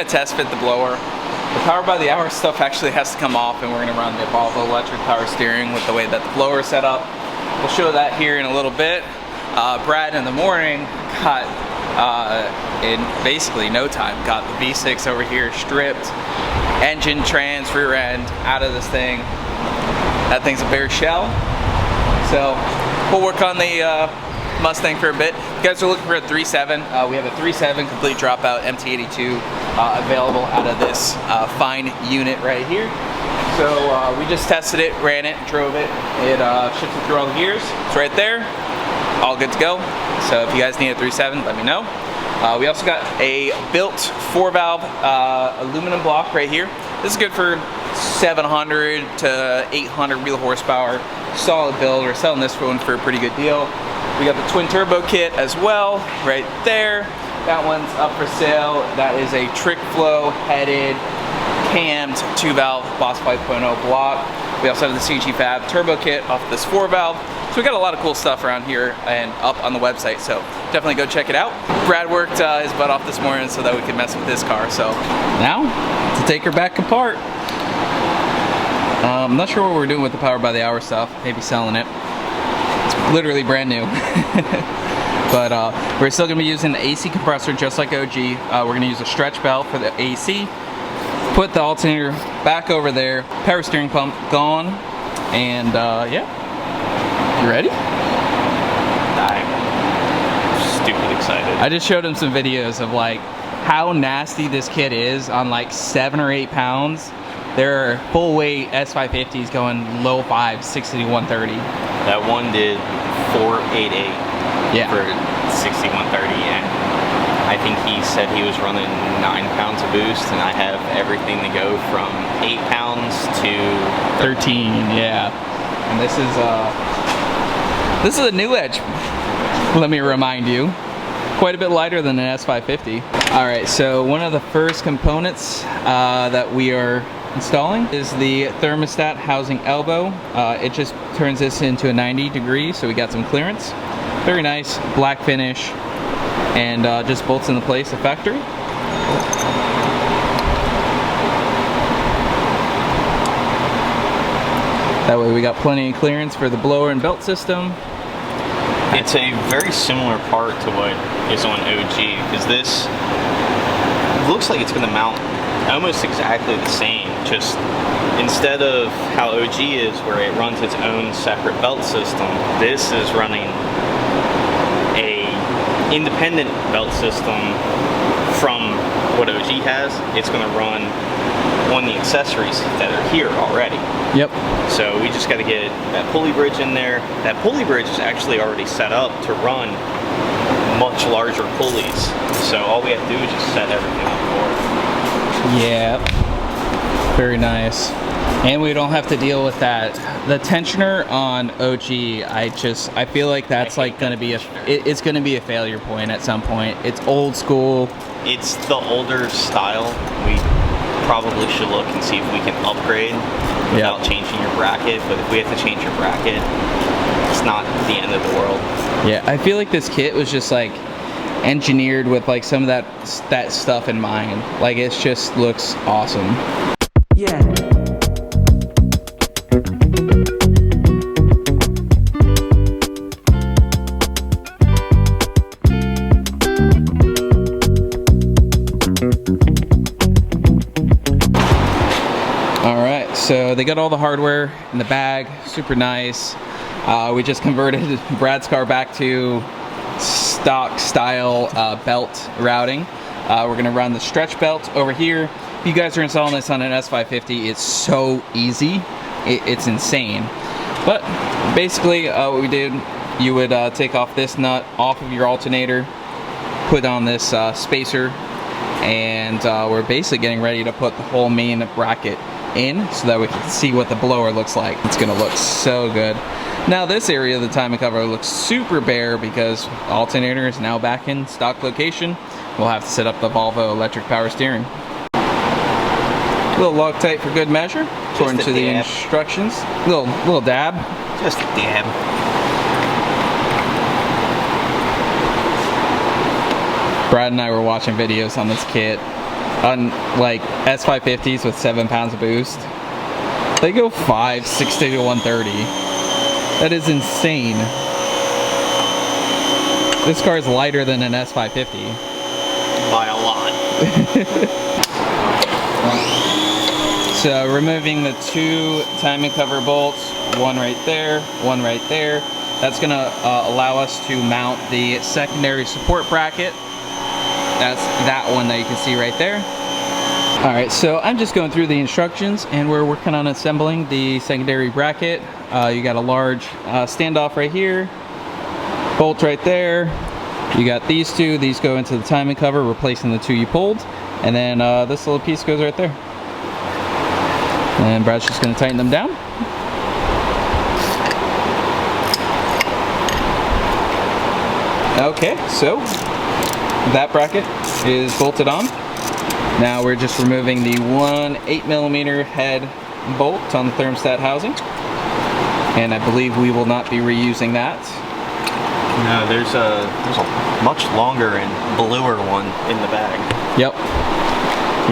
test fit the blower. The power by the hour stuff actually has to come off, and we're gonna run the Volvo electric power steering with the way that the blower is set up. We'll show that here in a little bit. Brad in the morning got, in basically no time, got the V6 over here stripped, engine, trans, rear end out of this thing. That thing's a bare shell. So we'll work on the Mustang for a bit. If you guys are looking for a 3.7, we have a 3.7 complete dropout MT82 available out of this fine unit right here. So we just tested it, ran it, drove it. It shifted through all the gears. It's right there, all good to go. So if you guys need a 3.7, let me know. We also got a built 4-valve aluminum block right here. This is good for 700 to 800 wheel horsepower. Solid build. We're selling this one for a pretty good deal. We got the twin turbo kit as well, right there. That one's up for sale. That is a trick flow headed cammed 2-valve Boss 5.0 block. We also have the CG Fab turbo kit off this 4-valve. So we got a lot of cool stuff around here and up on the website, so definitely go check it out. Brad worked his butt off this morning so that we could mess with this car. So now to take her back apart. I'm not sure what we're doing with the power by the hour stuff. Maybe selling it. It's literally brand new. But we're still gonna be using the AC compressor just like OG. We're gonna use a stretch belt for the AC. Put the alternator back over there. Power steering pump gone. And yeah. You ready? I'm stupid excited. I just showed him some videos of like how nasty this kit is on like 7 or 8 pounds. There are full weight S550s going low 5s, 60 to 130. That one did 488 for 60, 130, and I think he said he was running 9 pounds of boost, and I have everything to go from 8 pounds to 13. Yeah. And this is a new Edge. Let me remind you, quite a bit lighter than an S550. All right, so one of the first components that we are installing is the thermostat housing elbow. It just turns this into a 90 degree, so we got some clearance. Very nice, black finish, and just bolts into place at factory. That way we got plenty of clearance for the blower and belt system. It's a very similar part to what is on OG, because this looks like it's going to mount almost exactly the same, just instead of how OG is where it runs its own separate belt system, this is running a independent belt system from what OG has. It's going to run on the accessories that are here already. Yep. So we just got to get that pulley bridge in there. That pulley bridge is actually already set up to run much larger pulleys. So all we have to do is just set everything up for it. Yeah, very nice. And we don't have to deal with that. The tensioner on OG, I feel like that's like gonna be it's gonna be a failure point at some point. It's old school. It's the older style. We probably should look and see if we can upgrade without changing your bracket. But if we have to change your bracket, it's not the end of the world. Yeah, I feel like this kit was just like engineered with like some of that stuff in mind. Like it just looks awesome. Yeah. Alright, so they got all the hardware in the bag, super nice. We just converted Brad's car back to stock style belt routing. We're gonna run the stretch belt over here. If you guys are installing this on an S550, it's so easy. It's insane. But basically what we did, you would take off this nut off of your alternator, put on this spacer, and we're basically getting ready to put the whole main bracket in so that we can see what the blower looks like. It's gonna look so good. Now this area of the timing cover looks super bare because the alternator is now back in stock location. We'll have to set up the Volvo electric power steering. A little Loctite for good measure, according to the instructions. Little dab. Just a dab. Brad and I were watching videos on this kit. on like S550s with 7 pounds of boost. They go 560 to 130. That is insane. This car is lighter than an S550. By a lot. So removing the 2 timing cover bolts, one right there, one right there. That's gonna allow us to mount the secondary support bracket. That's that one that you can see right there. All right, so I'm just going through the instructions and we're working on assembling the secondary bracket. You got a large standoff right here, bolt right there. You got these 2, these go into the timing cover, replacing the 2 you pulled. And then this little piece goes right there. And Brad's just gonna tighten them down. Okay, so that bracket is bolted on. Now we're just removing the 1 8mm head bolt on the thermostat housing. And I believe we will not be reusing that. No, there's a much longer and bluer one in the bag. Yep.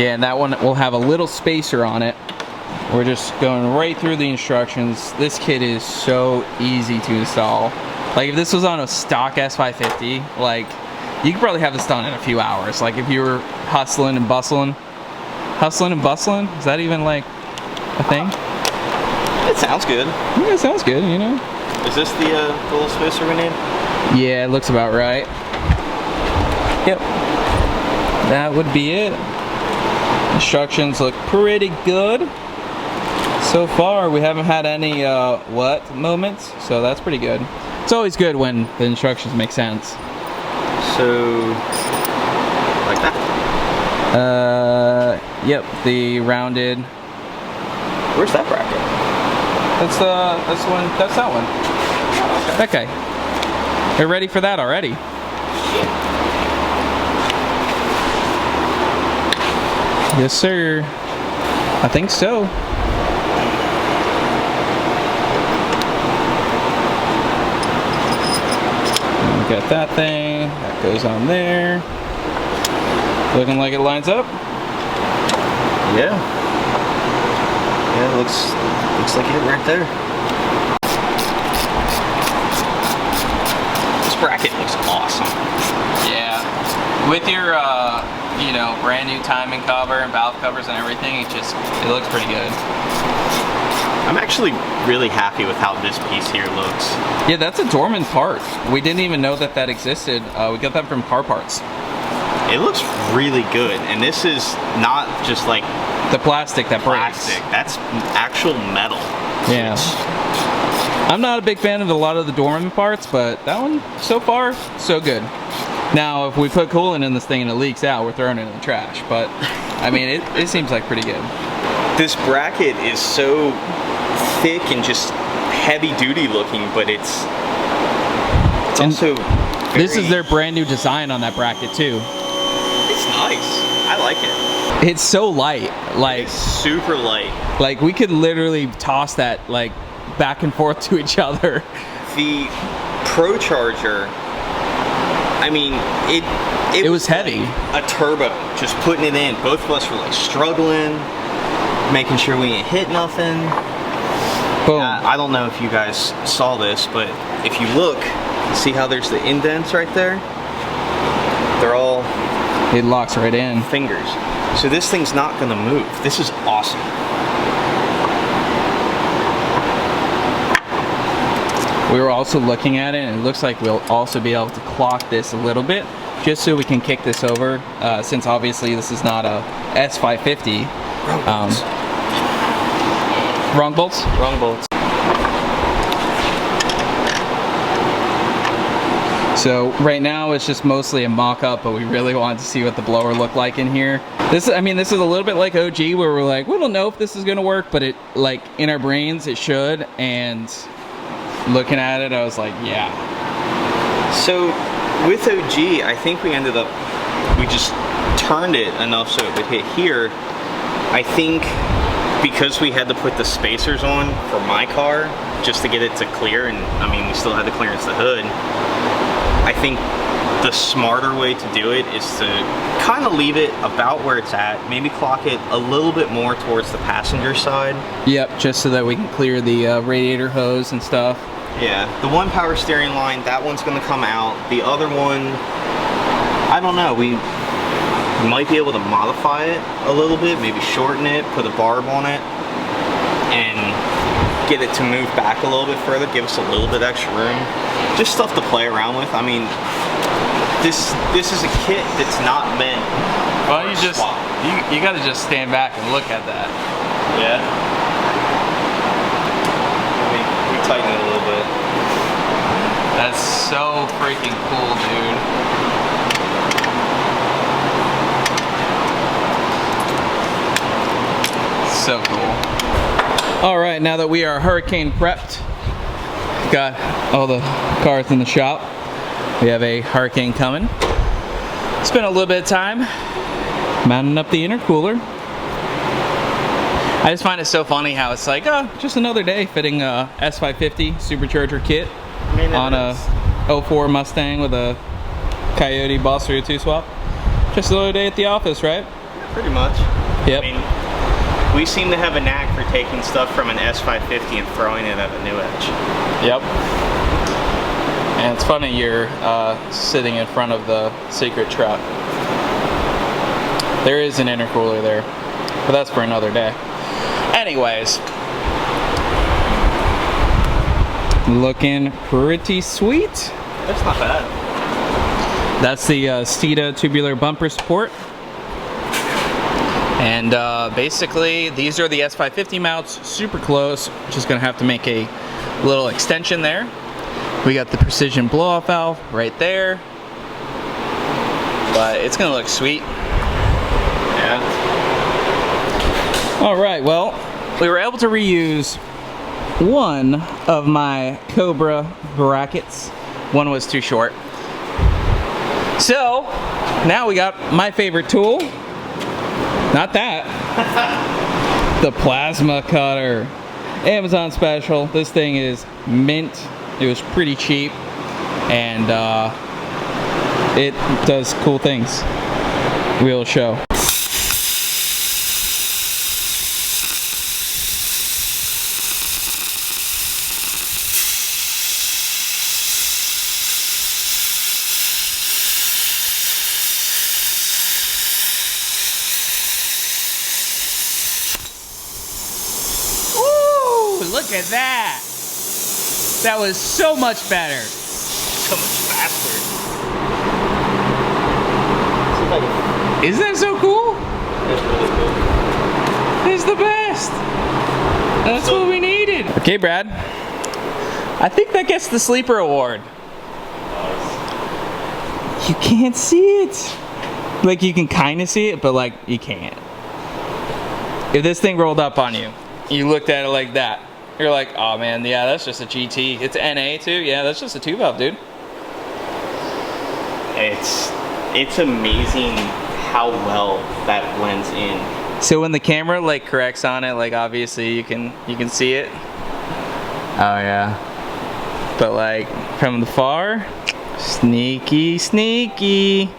Yeah, and that one will have a little spacer on it. We're just going right through the instructions. This kit is so easy to install. Like if this was on a stock S550, like you could probably have this done in a few hours. Like if you were hustling and bustling. Hustling and bustling? Is that even like a thing? It sounds good. Yeah, it sounds good, you know? Is this the little spacer we need? Yeah, it looks about right. Yep. That would be it. Instructions look pretty good. So far, we haven't had any what moments, so that's pretty good. It's always good when the instructions make sense. So, like that? Yep, the rounded. Where's that bracket? That's one. That's that one. Okay. You're ready for that already. Yes, sir. I think so. Got that thing. That goes on there. Looking like it lines up. Yeah. Yeah, it looks like it right there. This bracket looks awesome. Yeah. With your you know, brand new timing cover and valve covers and everything, it looks pretty good. I'm actually really happy with how this piece here looks. Yeah, that's a Dorman part. We didn't even know that that existed. We got that from Car Parts. It looks really good, and this is not just like the plastic that plastic. breaks. That's actual metal. Yeah. I'm not a big fan of a lot of the Dorman parts, but that one, so far, so good. Now, if we put coolant in this thing and it leaks out, we're throwing it in the trash. But, I mean, it seems like pretty good. This bracket is so thick and just heavy duty looking, but it's also this is their brand new design on that bracket too. It's nice. I like it. It's so light, like it's super light. Like we could literally toss that like back and forth to each other. The Supercharger, I mean, it was heavy. Like a turbo, just putting it in. Both of us were like struggling, making sure we ain't hit nothing. Boom. I don't know if you guys saw this, but if you look, see how there's the indents right there? They're all... It locks right in. Fingers. So this thing's not gonna move. This is awesome. We were also looking at it, and it looks like we'll also be able to clock this a little bit, just so we can kick this over, since obviously this is not a S550. Wrong bolts? Wrong bolts. So right now it's just mostly a mock-up, but we really wanted to see what the blower looked like in here. This is a little bit like OG, where we're like, we don't know if this is gonna work, but it, like, in our brains it should, and looking at it I was like, yeah. So with OG, I think we ended up, we just turned it enough so it would hit here. I think because we had to put the spacers on for my car just to get it to clear, and I mean we still had to clearance the hood, I think the smarter way to do it is to kind of leave it about where it's at, maybe clock it a little bit more towards the passenger side. Yep, just so that we can clear the radiator hose and stuff. Yeah, the one power steering line, that one's gonna come out. The other one, I don't know, we might be able to modify it a little bit, maybe shorten it, put a barb on it, and get it to move back a little bit further, give us a little bit extra room. Just stuff to play around with. I mean, this is a kit that's not meant. Well, you gotta just stand back and look at that. Yeah. We tighten it a little bit. That's so freaking cool, dude. So cool. All right, now that we are hurricane prepped, got all the cars in the shop. We have a hurricane coming. Spent a little bit of time mounting up the intercooler. I just find it so funny how it's like, oh, just another day fitting a S550 Supercharger kit on a 04 Mustang with a Coyote Boss 302 swap. Just another day at the office, right? Pretty much. Yep. I mean, we seem to have a knack for taking stuff from an S550 and throwing it at a new edge. Yep. And it's funny you're sitting in front of the secret truck. There is an intercooler there, but that's for another day. Anyways, looking pretty sweet. That's not bad. That's the Steeda tubular bumper support. And basically, these are the S550 mounts, super close. Just gonna have to make a little extension there. We got the precision blow-off valve right there. But it's gonna look sweet. Yeah. All right, well, we were able to reuse one of my Cobra brackets. One was too short. So, now we got my favorite tool. Not that. The plasma cutter. Amazon special. This thing is mint. It was pretty cheap. And it does cool things. We'll show. Look at that. That was so much better. So much faster. Isn't that so cool? That's really cool. It's the best. That's what we needed. Okay, Brad. I think that gets the sleeper award. You can't see it. Like, you can kind of see it, but like, you can't. If this thing rolled up on you, you looked at it like that, you're like, oh man, yeah, that's just a GT. It's NA too. Yeah, that's just a 2-valve, dude. It's amazing how well that blends in. So when the camera like corrects on it, like obviously you can see it. Oh yeah. But like from the far, sneaky, sneaky.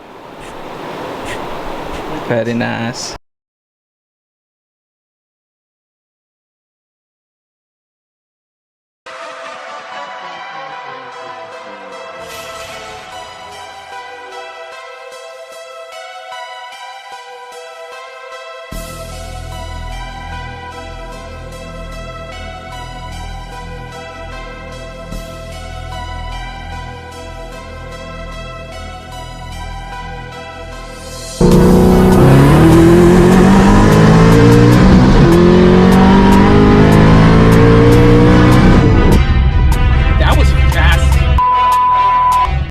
Very nice.